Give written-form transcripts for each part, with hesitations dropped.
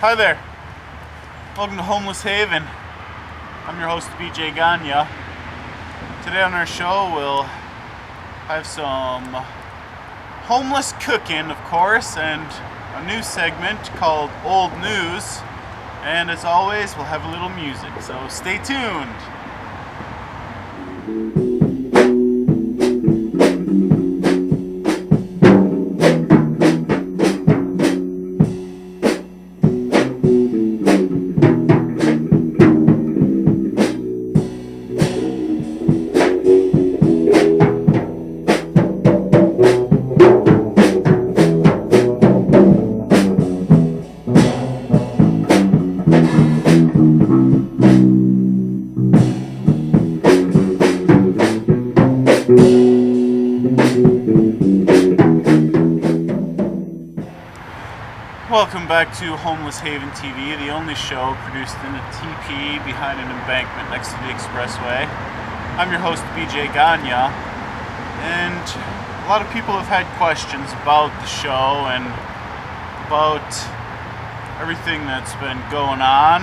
Hi there. Welcome to Homeless Haven. I'm your host, BJ Ganya. Today on our show, we'll have some homeless cooking, of course, and a new segment called Old News. And as always, we'll have a little music, so stay tuned. Welcome back to Homeless Haven TV, the only show produced in a teepee behind an embankment next to the expressway. I'm your host, BJ Ganya, and a lot of people have had questions about the show and about everything that's been going on.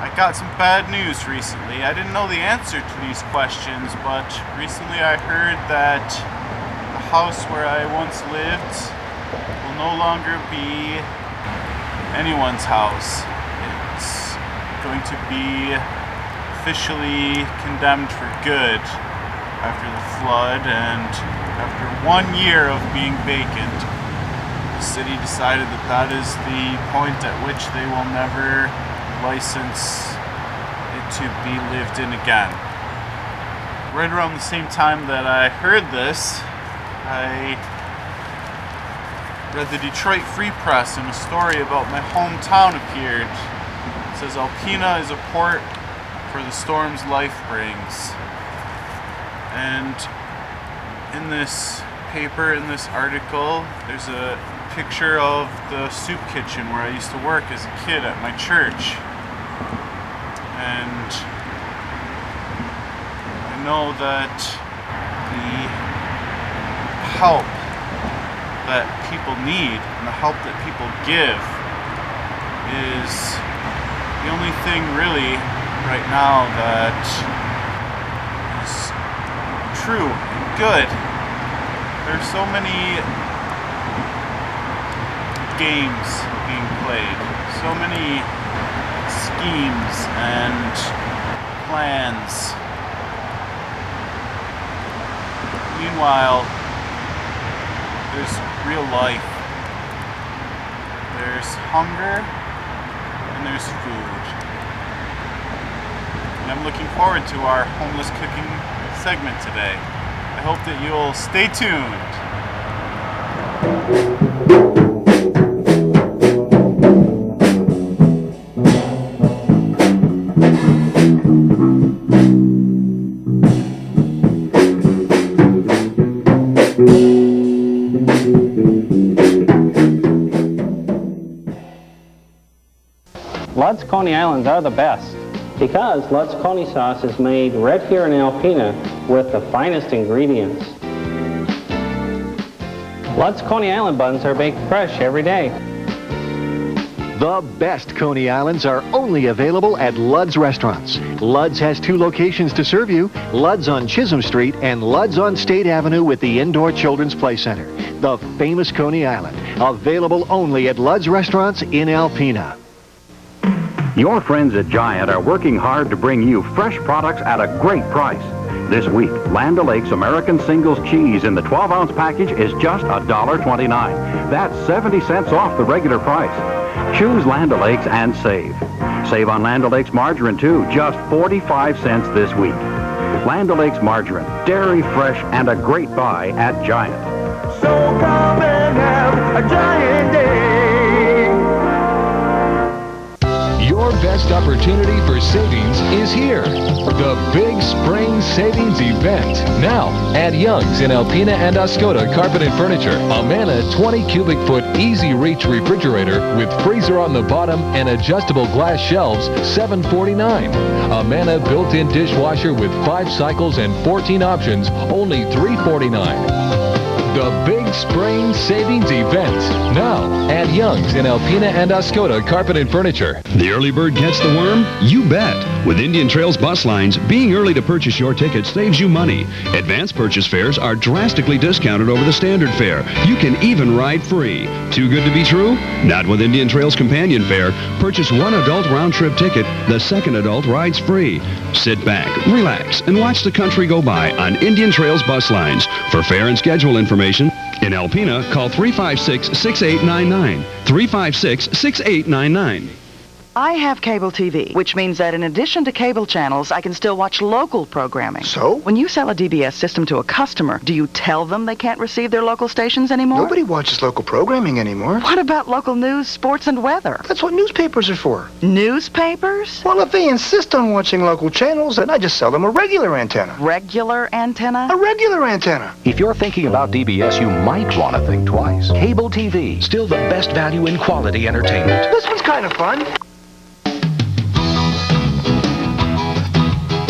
I got some bad news recently. I didn't know the answer to these questions, but recently I heard that the house where I once lived will no longer be anyone's house. It's going to be officially condemned for good after the flood, and after 1 year of being vacant, the city decided that that is the point at which they will never license it to be lived in again. Right around the same time that I heard this, I read the Detroit Free Press, and a story about my hometown appeared. It says Alpena is a port for the storms life brings. And in this paper, in this article, there's a picture of the soup kitchen where I used to work as a kid at my church. And I know that the help that people need and the help that people give is the only thing really right now that is true and good. There's so many games being played, so many schemes and plans. Meanwhile, there's real life. There's hunger and there's food. And I'm looking forward to our homeless cooking segment today. I hope that you'll stay tuned. Ludd's Coney Islands are the best because Ludd's Coney sauce is made right here in Alpena with the finest ingredients. Ludd's Coney Island buns are baked fresh every day. The best Coney Islands are only available at Ludd's restaurants. Ludd's has 2 locations to serve you, Ludd's on Chisholm Street and Ludd's on State Avenue with the Indoor Children's Play Center. The famous Coney Island, available only at Ludd's restaurants in Alpena. Your friends at Giant are working hard to bring you fresh products at a great price. This week, Land O'Lakes American Singles cheese in the 12-ounce package is just $1.29. That's 70 cents off the regular price. Choose Land O'Lakes and save. Save on Land O'Lakes margarine too, just 45 cents this week. Land O'Lakes margarine, dairy fresh and a great buy at Giant. So come and have a Giant day. Your best opportunity for savings is here. The Big Spring Savings Event. Now at Young's in Alpena and Oscoda Carpet and Furniture. Amana 20 cubic foot easy reach refrigerator with freezer on the bottom and adjustable glass shelves, $7.49. Amana built-in dishwasher with 5 cycles and 14 options, only $3.49. The Big spring savings event. Now at Young's in Alpena and Oscoda Carpet and Furniture. The early bird gets the worm? You bet. With Indian Trails bus lines, being early to purchase your ticket saves you money. Advance purchase fares are drastically discounted over the standard fare. You can even ride free. Too good to be true? Not with Indian Trails companion fare. Purchase one adult round-trip ticket. The second adult rides free. Sit back, relax, and watch the country go by on Indian Trails bus lines. For fare and schedule information, in Alpena, call 356-6899. 356-6899. I have cable TV, which means that in addition to cable channels, I can still watch local programming. So? When you sell a DBS system to a customer, do you tell them they can't receive their local stations anymore? Nobody watches local programming anymore. What about local news, sports, and weather? That's what newspapers are for. Newspapers? Well, if they insist on watching local channels, then I just sell them a regular antenna. Regular antenna? A regular antenna. If you're thinking about DBS, you might want to think twice. Cable TV, still the best value in quality entertainment. This one's kind of fun.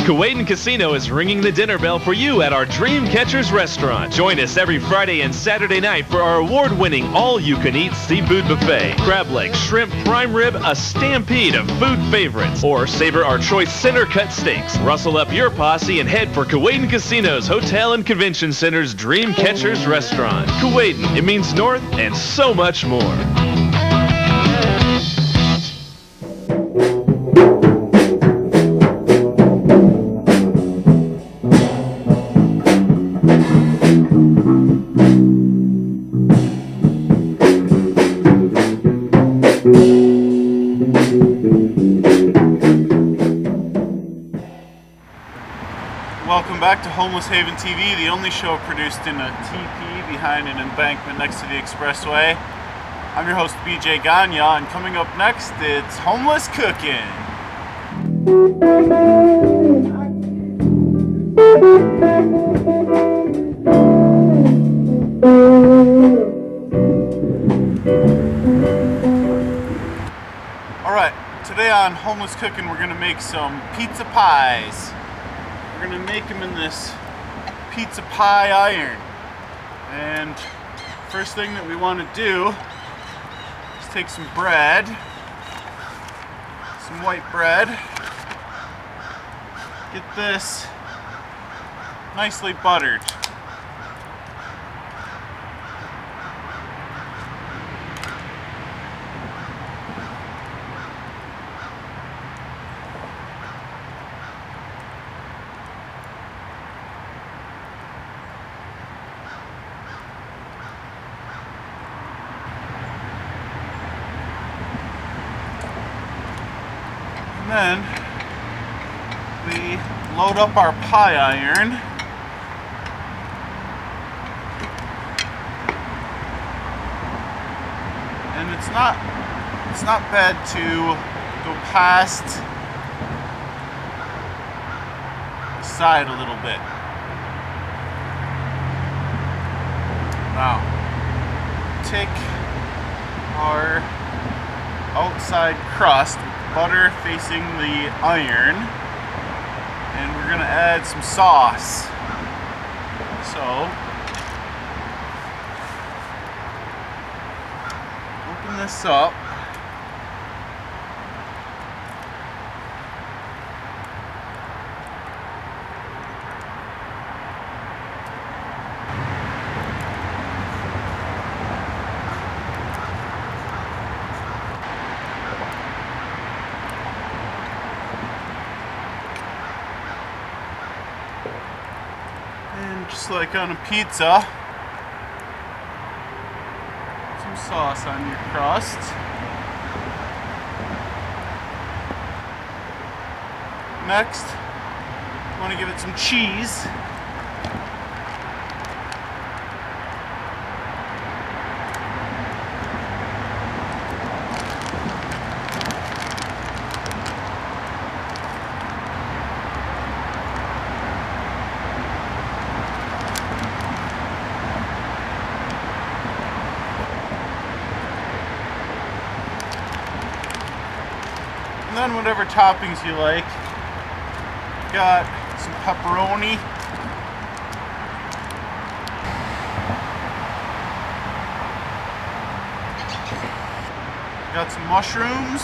Cookin Casino is ringing the dinner bell for you at our Dream Catchers restaurant. Join us every Friday and Saturday night for our award-winning all-you-can-eat seafood buffet. Crab legs, shrimp, prime rib, a stampede of food favorites. Or savor our choice center-cut steaks. Rustle up your posse and head for Cookin Casino's Hotel and Convention Center's Dream Catchers restaurant. Cookin, it means north and so much more. Welcome back to Homeless Haven TV, the only show produced in a teepee behind an embankment next to the expressway. I'm your host, BJ Gagne, and coming up next, it's Homeless Cookin'. Alright, today on Homeless Cookin', we're going to make some pizza pies. We're going to make them in this pizza pie iron. And first thing that we want to do is take some bread, some white bread, get this nicely buttered. Then we load up our pie iron, and it's not bad to go past the side a little bit. Now take our outside crust, butter facing the iron, and we're gonna add some sauce. So open this up. Just like on a pizza, some sauce on your crust. Next, you want to give it some cheese. And then whatever toppings you like. Got some pepperoni. Got some mushrooms.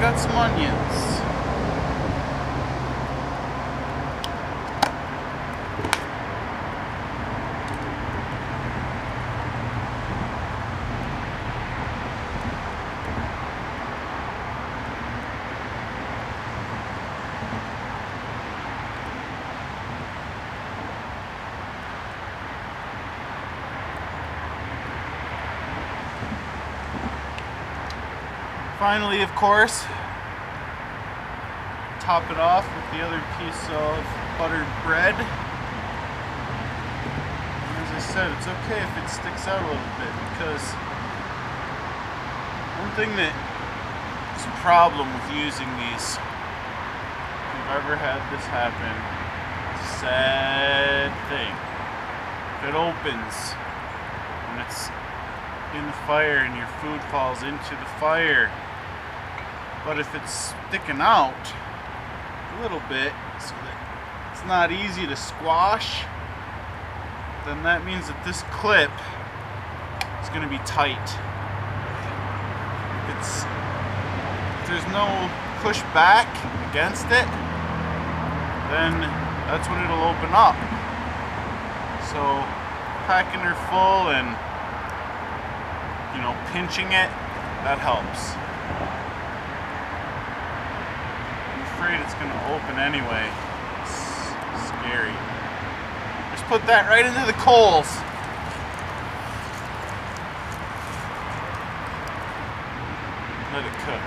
Got some onions. Finally, of course, top it off with the other piece of buttered bread. And as I said, it's okay if it sticks out a little bit, because one thing that is a problem with using these, if you've ever had this happen, it's a sad thing. If it opens and it's in the fire and your food falls into the fire, but if it's sticking out a little bit so that it's not easy to squash, then that means that this clip is going to be tight. If there's no push back against it, then that's when it'll open up. So packing her full and, you know, pinching it, that helps. I'm afraid it's going to open anyway. It's scary. Just put that right into the coals. Let it cook.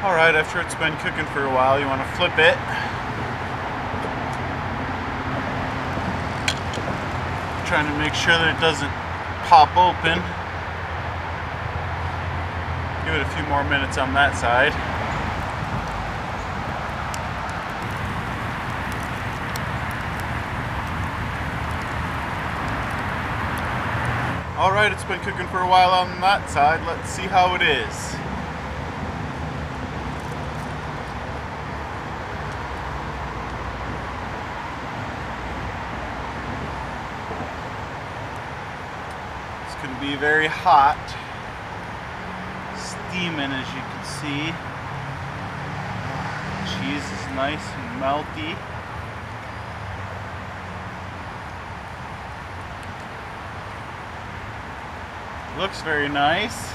Alright, after it's been cooking for a while, you want to flip it. Trying to make sure that it doesn't pop open. Give it a few more minutes on that side. Alright, it's been cooking for a while on that side. Let's see how it is. It's going to be very hot, steaming as you can see. Cheese is nice and melty. Looks very nice. Just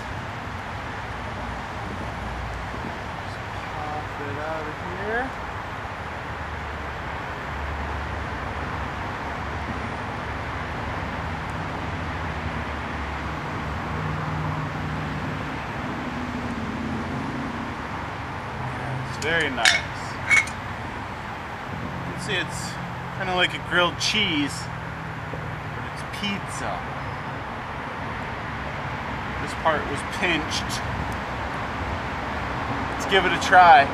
pop it out of here. Very nice. You can see it's kind of like a grilled cheese, but it's pizza. This part was pinched. Let's give it a try.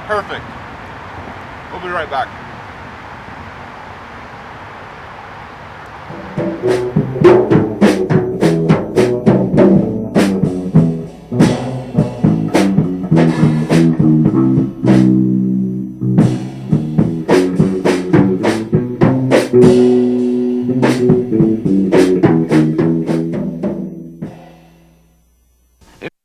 Perfect. We'll be right back.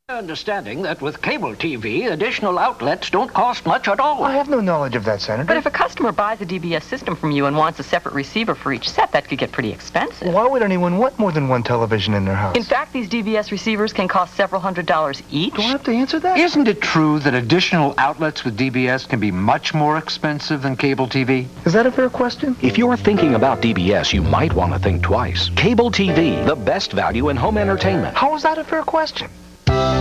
Understanding that with cable TV, additional outlets don't cost much at all. I have no knowledge of that, Senator. But if a customer buys a DBS system from you and wants a separate receiver for each set, that could get pretty expensive. Why would anyone want more than one television in their house? In fact, these DBS receivers can cost several $100s each. Do I have to answer that? Isn't it true that additional outlets with DBS can be much more expensive than cable TV? Is that a fair question? If you're thinking about DBS, you might want to think twice. Cable TV, the best value in home entertainment. How is that a fair question?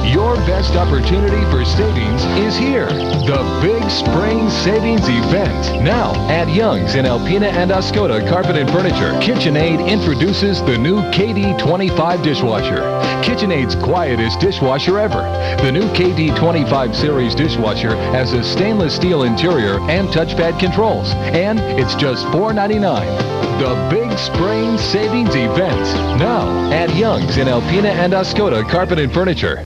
Your best opportunity for savings is here. The Big Spring Savings Event. Now, at Young's in Alpena and Oscoda Carpet and Furniture, KitchenAid introduces the new KD25 dishwasher. KitchenAid's quietest dishwasher ever. The new KD25 series dishwasher has a stainless steel interior and touchpad controls. And it's just $4.99. The Big Spring Savings Event. Now, at Young's in Alpena and Oscoda Carpet and Furniture.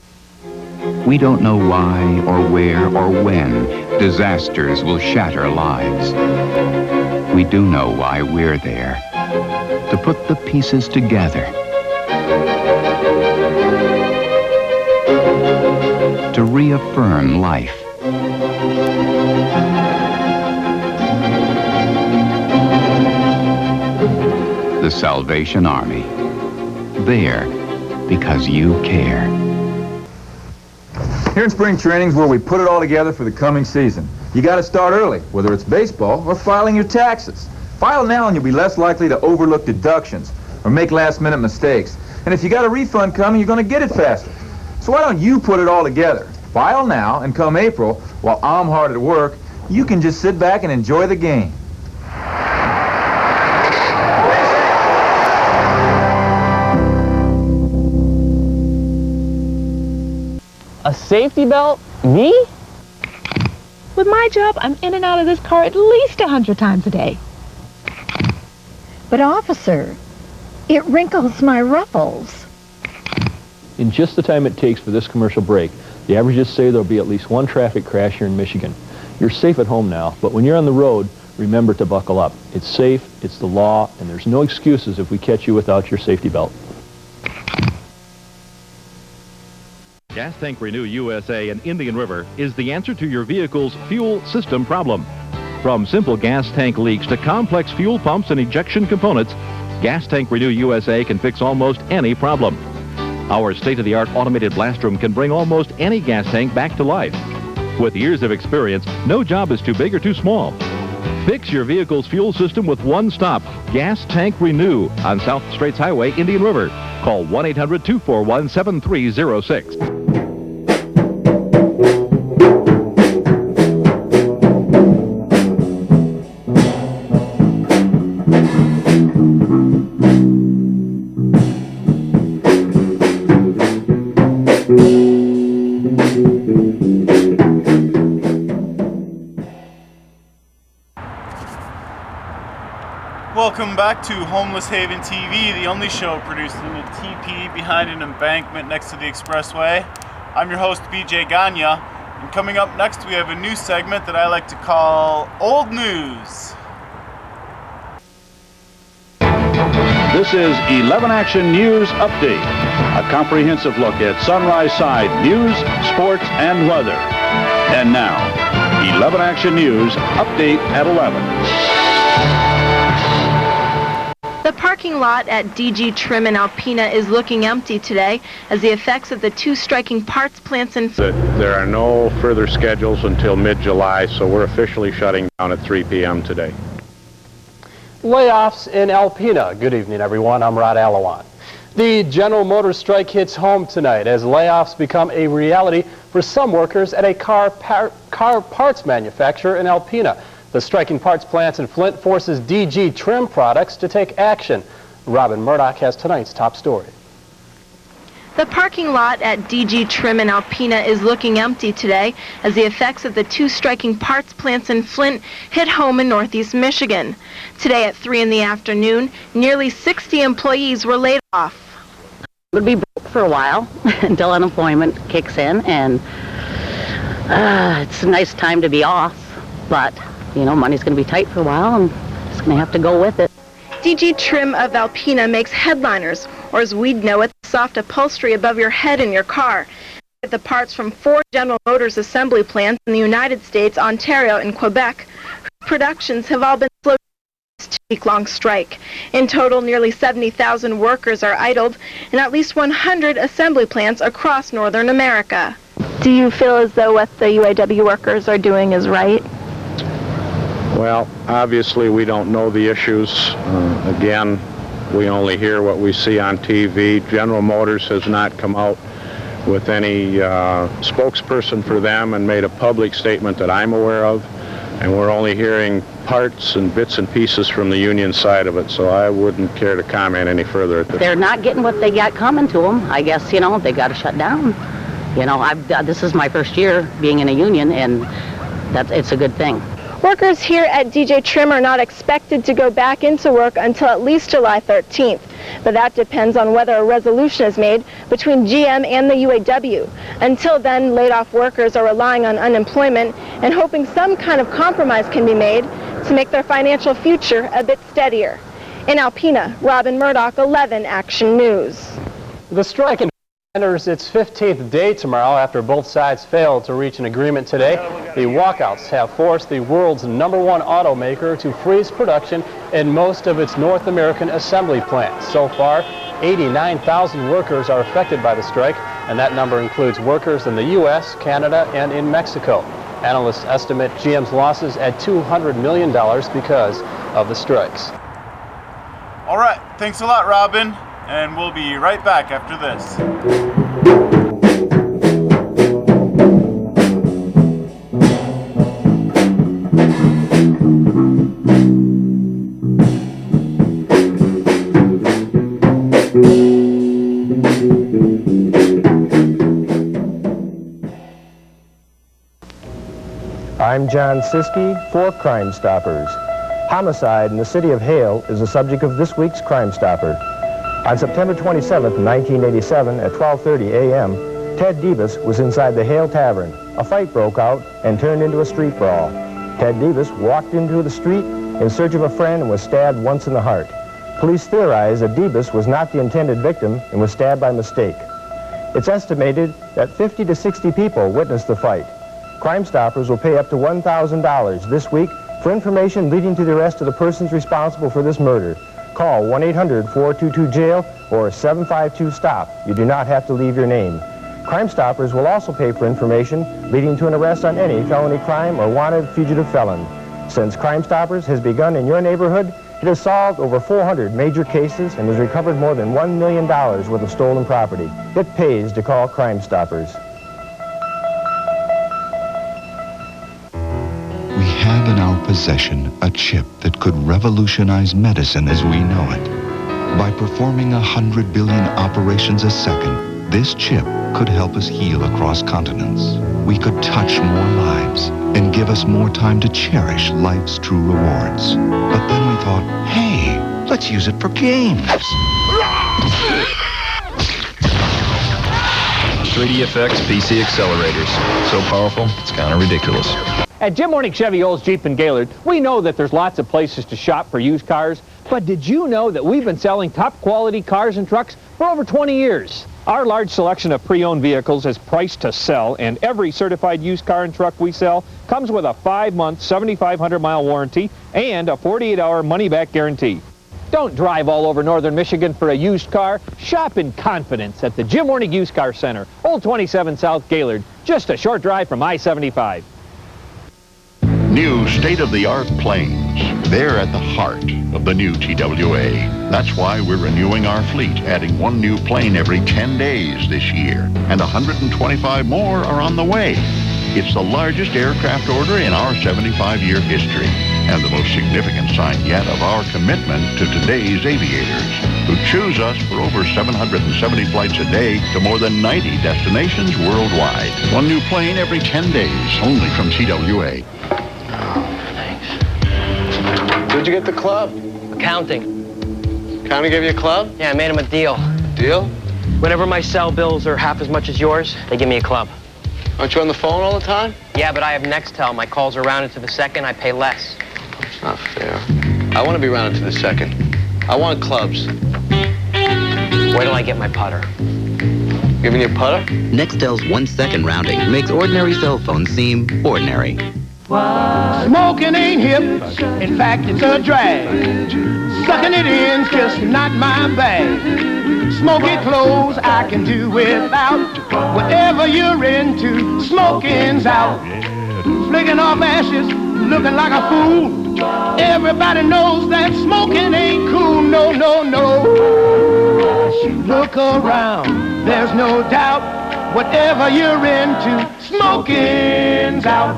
We don't know why or where or when disasters will shatter lives. We do know why we're there. To put the pieces together. To reaffirm life. The Salvation Army. There because you care. Here in spring training's where we put it all together for the coming season. You got to start early, whether it's baseball or filing your taxes. File now and you'll be less likely to overlook deductions or make last-minute mistakes. And if you got a refund coming, you're going to get it faster. So why don't you put it all together? File now, and come April, while I'm hard at work, you can just sit back and enjoy the game. A safety belt? Me? With my job, I'm in and out of this car at least 100 times a day. But officer, it wrinkles my ruffles. In just the time it takes for this commercial break, the averages say there'll be at least one traffic crash here in Michigan. You're safe at home now, but when you're on the road, remember to buckle up. It's safe, it's the law, and there's no excuses if we catch you without your safety belt. Gas Tank Renew USA in Indian River is the answer to your vehicle's fuel system problem. From simple gas tank leaks to complex fuel pumps and ejection components, Gas Tank Renew USA can fix almost any problem. Our state-of-the-art automated blast room can bring almost any gas tank back to life. With years of experience, no job is too big or too small. Fix your vehicle's fuel system with one stop, Gas Tank Renew on South Straits Highway, Indian River. Call 1-800-241-7306. Welcome back to Homeless Haven TV, the only show produced in a TP behind an embankment next to the expressway. I'm your host, BJ Ganya, and coming up next we have a new segment that I like to call Old News. This is 11 Action News Update, a comprehensive look at Sunrise Side news, sports, and weather. And now, 11 Action News Update at 11. The parking lot at DG Trim in Alpena is looking empty today as the effects of the two striking parts plants in... There are no further schedules until mid-July, so we're officially shutting down at 3 p.m. today. Layoffs in Alpena. Good evening, everyone. I'm Rod Alawan. The General Motors strike hits home tonight as layoffs become a reality for some workers at a car parts manufacturer in Alpena. The striking parts plants in Flint forces DG Trim Products to take action. Robin Murdoch has tonight's top story. The parking lot at DG Trim in Alpena is looking empty today as the effects of the two striking parts plants in Flint hit home in northeast Michigan. Today at 3 in the afternoon, nearly 60 employees were laid off. It would be broke for a while until unemployment kicks in, and it's a nice time to be off, but you know, money's going to be tight for a while, and just going to have to go with it. DG Trim of Alpena makes headliners, or as we'd know it, soft upholstery above your head in your car. Get the parts from 4 General Motors assembly plants in the United States, Ontario, and Quebec, whose productions have all been slowed down this 2-week-long strike. In total, nearly 70,000 workers are idled in at least 100 assembly plants across Northern America. Do you feel as though what the UAW workers are doing is right? Well, obviously we don't know the issues. Again, we only hear what we see on TV. General Motors has not come out with any spokesperson for them and made a public statement that I'm aware of. And we're only hearing parts and bits and pieces from the union side of it, so I wouldn't care to comment any further at this. They're not getting what they got coming to them. I guess, you know, they got to shut down. You know, this is my first year being in a union, and it's a good thing. Workers here at DJ Trim are not expected to go back into work until at least July 13th. But that depends on whether a resolution is made between GM and the UAW. Until then, laid-off workers are relying on unemployment and hoping some kind of compromise can be made to make their financial future a bit steadier. In Alpena, Robin Murdoch, 11 Action News. The strike enters its 15th day tomorrow after both sides failed to reach an agreement today. The walkouts have forced the world's #1 automaker to freeze production in most of its North American assembly plants. So far, 89,000 workers are affected by the strike, and that number includes workers in the U.S., Canada, and in Mexico. Analysts estimate GM's losses at $200 million because of the strikes. All right, thanks a lot, Robin, and we'll be right back after this. I'm John Siskey for Crime Stoppers. Homicide in the city of Hale is the subject of this week's Crime Stopper. On September 27, 1987 at 12:30 a.m., Ted Deebus was inside the Hale Tavern. A fight broke out and turned into a street brawl. Ted Deebus walked into the street in search of a friend and was stabbed once in the heart. Police theorize that Deebus was not the intended victim and was stabbed by mistake. It's estimated that 50 to 60 people witnessed the fight. Crime Stoppers will pay up to $1,000 this week for information leading to the arrest of the persons responsible for this murder. Call 1-800-422-JAIL or 752-STOP. You do not have to leave your name. Crime Stoppers will also pay for information leading to an arrest on any felony crime or wanted fugitive felon. Since Crime Stoppers has begun in your neighborhood, it has solved over 400 major cases and has recovered more than $1 million worth of stolen property. It pays to call Crime Stoppers. We have in our possession a chip that could revolutionize medicine as we know it. By performing 100 billion operations a second, this chip could help us heal across continents. We could touch more lives and give us more time to cherish life's true rewards. But then we thought, hey, let's use it for games. 3D effects, PC accelerators. So powerful, it's kind of ridiculous. At Jim Morning Chevy Olds Jeep in Gaylord, we know that there's lots of places to shop for used cars, but did you know that we've been selling top quality cars and trucks for over 20 years? Our large selection of pre-owned vehicles is priced to sell, and every certified used car and truck we sell comes with a 5-month, 7,500-mile warranty and a 48-hour money-back guarantee. Don't drive all over northern Michigan for a used car. Shop in confidence at the Jim Morning Used Car Center, Old 27 South Gaylord, just a short drive from I-75. New state-of-the-art planes. They're at the heart of the new TWA. That's why we're renewing our fleet, adding 1 new plane every 10 days this year. And 125 more are on the way. It's the largest aircraft order in our 75-year history, and the most significant sign yet of our commitment to today's aviators, who choose us for over 770 flights a day to more than 90 destinations worldwide. 1 new plane every 10 days, only from TWA. Where'd you get the club? Accounting. County gave you a club? Yeah, I made him a deal. Deal? Whenever my cell bills are half as much as yours, they give me a club. Aren't you on the phone all the time? Yeah, but I have Nextel. My calls are rounded to the second. I pay less. It's not fair. I want to be rounded to the second. I want clubs. Wait till I get my putter. Giving you a putter? Nextel's 1 second rounding makes ordinary cell phones seem ordinary. Smoking ain't hip, in fact it's a drag. Sucking it in's just not my bag. Smoky clothes I can do without. Whatever you're into, smoking's out. Flicking off ashes, looking like a fool. Everybody knows that smoking ain't cool, no. Look around, there's no doubt. Whatever you're into, smoking's out.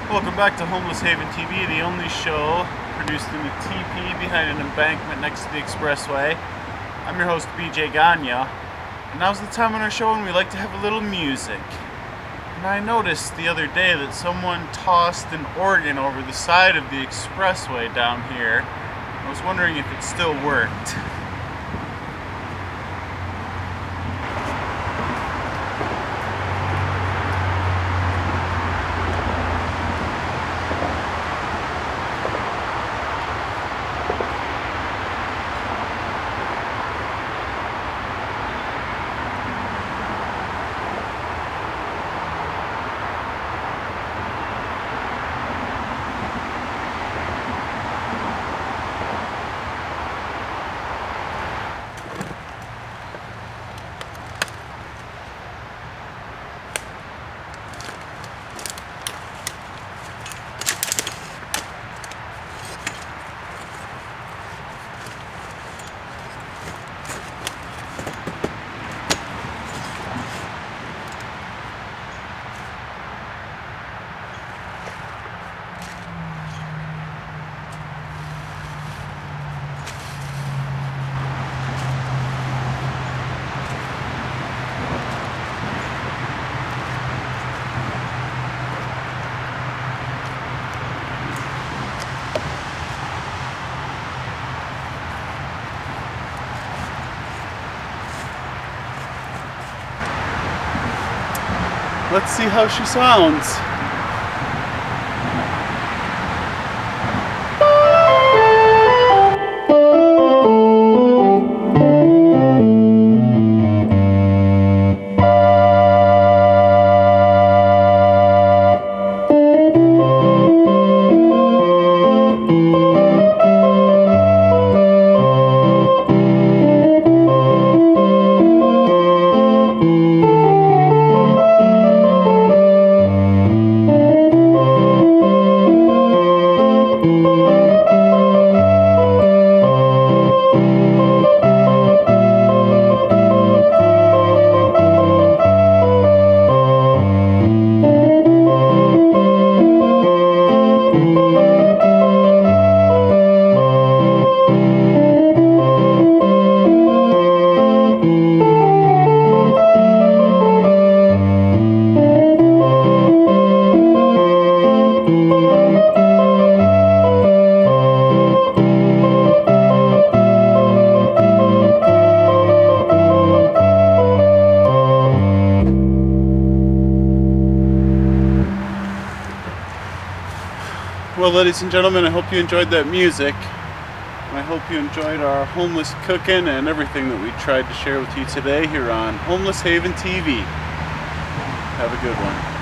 Welcome back to Homeless Haven TV, the only show produced in a teepee behind an embankment next to the expressway. I'm your host, BJ Ganya, and now's the time on our show when we like to have a little music. And I noticed the other day that someone tossed an organ over the side of the expressway down here. I was wondering if it still worked. Let's see how she sounds. Well, ladies and gentlemen, I hope you enjoyed that music. And I hope you enjoyed our homeless cooking and everything that we tried to share with you today here on Homeless Haven TV. Have a good one.